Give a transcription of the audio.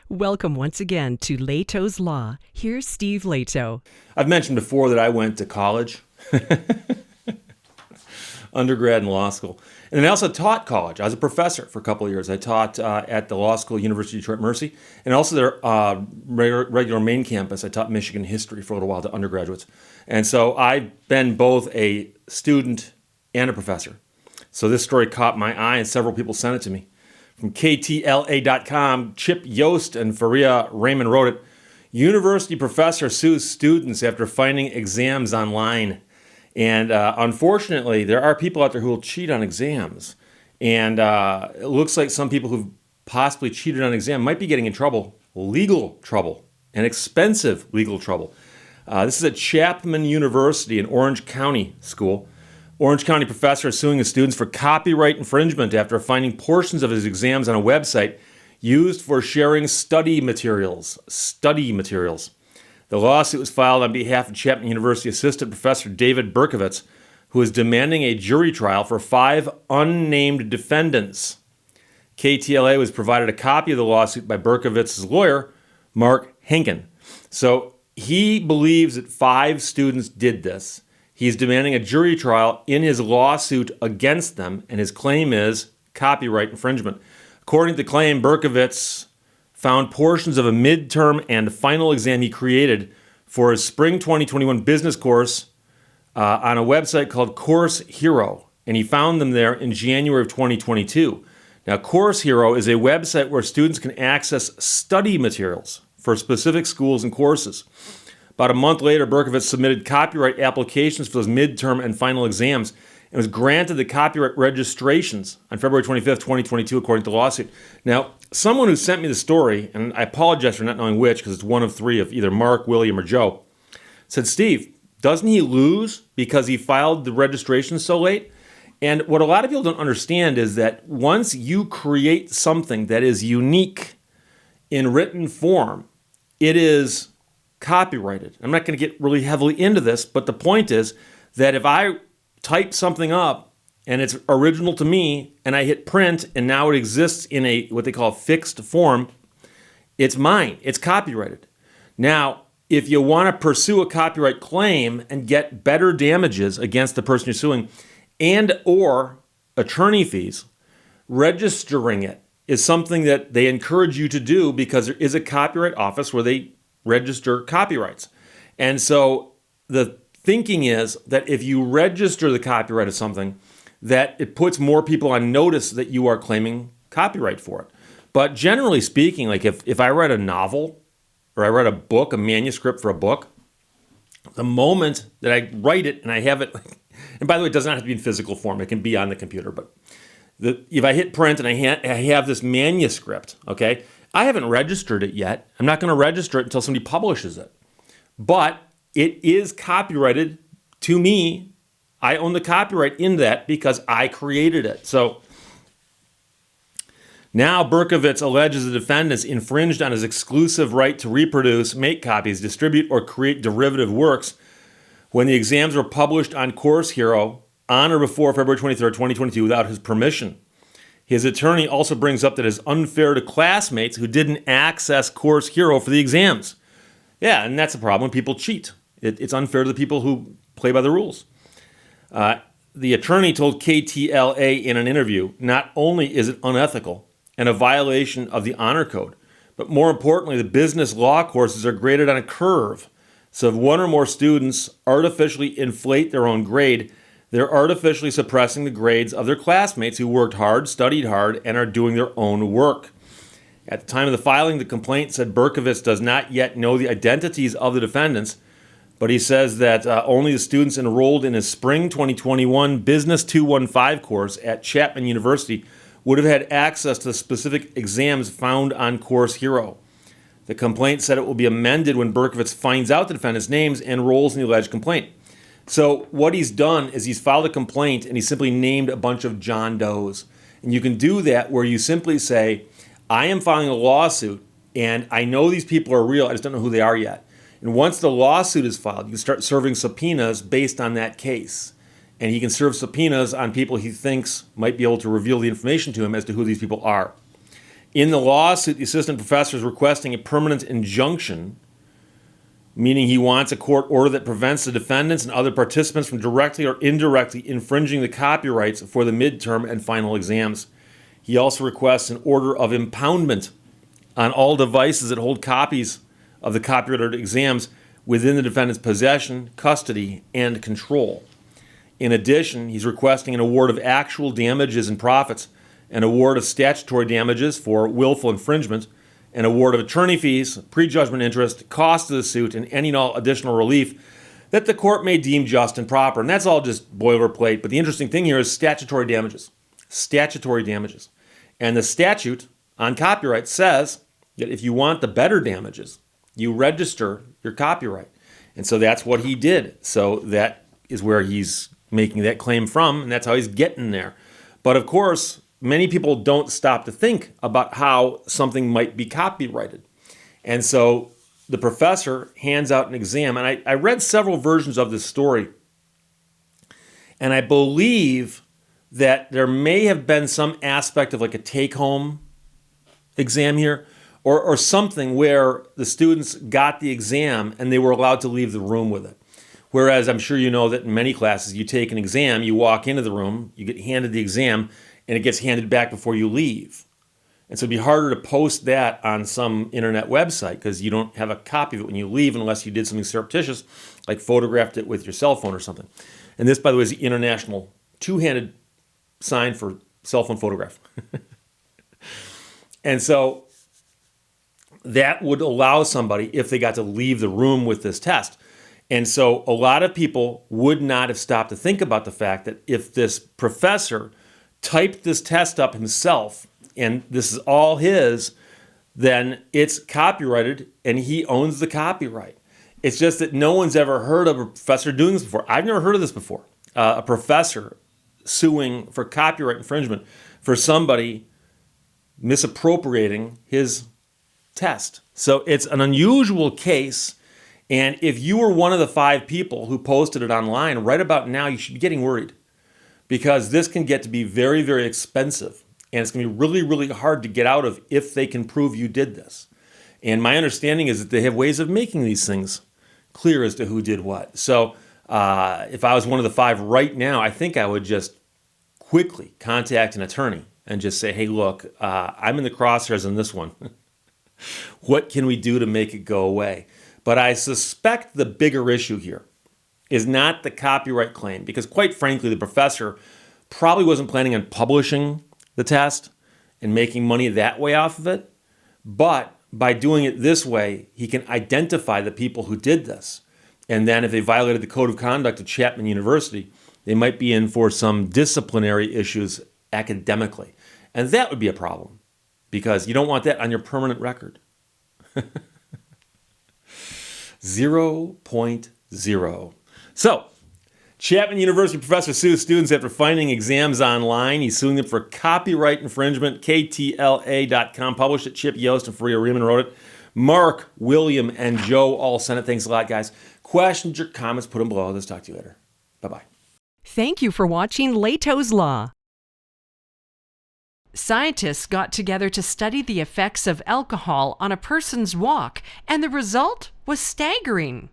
Welcome once again to Lehto's Law. Here's Steve Lehto. I've mentioned before that I went to college, undergrad and law school. And I also taught college. I was a professor for a couple of years. I taught at the law school, University of Detroit Mercy, and also their regular main campus. I taught Michigan history for a little while to undergraduates. And so I've been both a student and a professor. So this story caught my eye, and several people sent it to me. From KTLA.com, Chip Yost and Faria Raymond wrote it. University professor sues students after finding exams online. And unfortunately, there are people out there who will cheat on exams. And it looks like some people who've possibly cheated on an exam might be getting in trouble, legal trouble, and expensive legal trouble. This is at Chapman University in Orange County School. Orange County professor is suing his students for copyright infringement after finding portions of his exams on a website used for sharing study materials. The lawsuit was filed on behalf of Chapman University Assistant Professor David Berkovitz, who is demanding a jury trial for 5 unnamed defendants. KTLA was provided a copy of the lawsuit by Berkovitz's lawyer, Mark Henkin. So he believes that 5 students did this. He's demanding a jury trial in his lawsuit against them, and his claim is copyright infringement. According to the claim, Berkovitz found portions of a midterm and final exam he created for his spring 2021 business course on a website called Course Hero, and he found them there in January of 2022. Now, Course Hero is a website where students can access study materials for specific schools and courses. About a month later, Berkovitz submitted copyright applications for those midterm and final exams and was granted the copyright registrations on February 25th, 2022, according to the lawsuit. Now, someone who sent me the story, and I apologize for not knowing which because it's one of 3 of either Mark, William, or Joe, said, Steve, doesn't he lose because he filed the registration so late? And what a lot of people don't understand is that once you create something that is unique in written form, it is copyrighted. I'm not going to get really heavily into this, but the point is that if I type something up and it's original to me and I hit print and now it exists in a what they call fixed form, it's mine. It's copyrighted. Now, if you want to pursue a copyright claim and get better damages against the person you're suing and or attorney fees, registering it is something that they encourage you to do because there is a copyright office where they register copyrights. And so the thinking is that if you register the copyright of something, that it puts more people on notice that you are claiming copyright for it. But generally speaking, like if I read a novel or I read a book, a manuscript for a book, the moment that I write it and I have it, and by the way, it does not have to be in physical form. It can be on the computer. But if I hit print and I have this manuscript, okay, I haven't registered it yet. I'm not going to register it until somebody publishes it. But it is copyrighted to me. I own the copyright in that because I created it. So now Berkovitz alleges the defendants infringed on his exclusive right to reproduce, make copies, distribute, or create derivative works when the exams were published on Course Hero on or before February 23rd, 2022 without his permission. His attorney also brings up that it's unfair to classmates who didn't access Course Hero for the exams. Yeah, and that's a problem. People cheat. It's unfair to the people who play by the rules. The attorney told KTLA in an interview, not only is it unethical and a violation of the honor code, but more importantly, the business law courses are graded on a curve. So if one or more students artificially inflate their own grade, they're artificially suppressing the grades of their classmates who worked hard, studied hard, and are doing their own work. At the time of the filing, the complaint said Berkovitz does not yet know the identities of the defendants, but he says that only the students enrolled in his spring 2021 Business 215 course at Chapman University would have had access to the specific exams found on Course Hero. The complaint said it will be amended when Berkovitz finds out the defendants' names and enrolls in the alleged complaint. So what he's done is he's filed a complaint and he simply named a bunch of John Does. And you can do that where you simply say, I am filing a lawsuit and I know these people are real, I just don't know who they are yet. And once the lawsuit is filed, you can start serving subpoenas based on that case. And he can serve subpoenas on people he thinks might be able to reveal the information to him as to who these people are. In the lawsuit, the assistant professor is requesting a permanent injunction, meaning he wants a court order that prevents the defendants and other participants from directly or indirectly infringing the copyrights for the midterm and final exams. He also requests an order of impoundment on all devices that hold copies of the copyrighted exams within the defendant's possession, custody, and control. In addition, he's requesting an award of actual damages and profits, an award of statutory damages for willful infringement, an award of attorney fees, prejudgment interest, cost of the suit, and any and all additional relief that the court may deem just and proper. And that's all just boilerplate. But the interesting thing here is statutory damages. Statutory damages. And the statute on copyright says that if you want the better damages, you register your copyright. And so that's what he did. So that is where he's making that claim from, and that's how he's getting there. But of course, many people don't stop to think about how something might be copyrighted. And so the professor hands out an exam, and I read several versions of this story, and I believe that there may have been some aspect of like a take-home exam here, or something where the students got the exam and they were allowed to leave the room with it. Whereas I'm sure you know that in many classes, you take an exam, you walk into the room, you get handed the exam, and it gets handed back before you leave. And so it'd be harder to post that on some internet website because you don't have a copy of it when you leave unless you did something surreptitious, like photographed it with your cell phone or something. And this, by the way, is the international two-handed sign for cell phone photograph. And so that would allow somebody, if they got to leave the room with this test. And so a lot of people would not have stopped to think about the fact that if this professor typed this test up himself, and this is all his, then it's copyrighted and he owns the copyright. It's just that no one's ever heard of a professor doing this before. I've never heard of this before. A professor suing for copyright infringement for somebody misappropriating his test. So it's an unusual case. And if you were one of the 5 people who posted it online, right about now, you should be getting worried because this can get to be very, very expensive. And it's going to be really, really hard to get out of if they can prove you did this. And my understanding is that they have ways of making these things clear as to who did what. So if I was one of the 5 right now, I think I would just quickly contact an attorney and just say, hey, look, I'm in the crosshairs on this one. What can we do to make it go away? But I suspect the bigger issue here is not the copyright claim, because quite frankly, the professor probably wasn't planning on publishing the test and making money that way off of it. But by doing it this way, he can identify the people who did this. And then if they violated the code of conduct of Chapman University, they might be in for some disciplinary issues academically. And that would be a problem because you don't want that on your permanent record. 0.0. So, Chapman University professor sues students after finding exams online. He's suing them for copyright infringement. KTLA.com published it. Chip Yost and Faria Riemann wrote it. Mark, William, and Joe all sent it. Thanks a lot, guys. Questions or comments, put them below. Let's talk to you later. Bye-bye. Thank you for watching Lehto's Law. Scientists got together to study the effects of alcohol on a person's walk, and the result was staggering.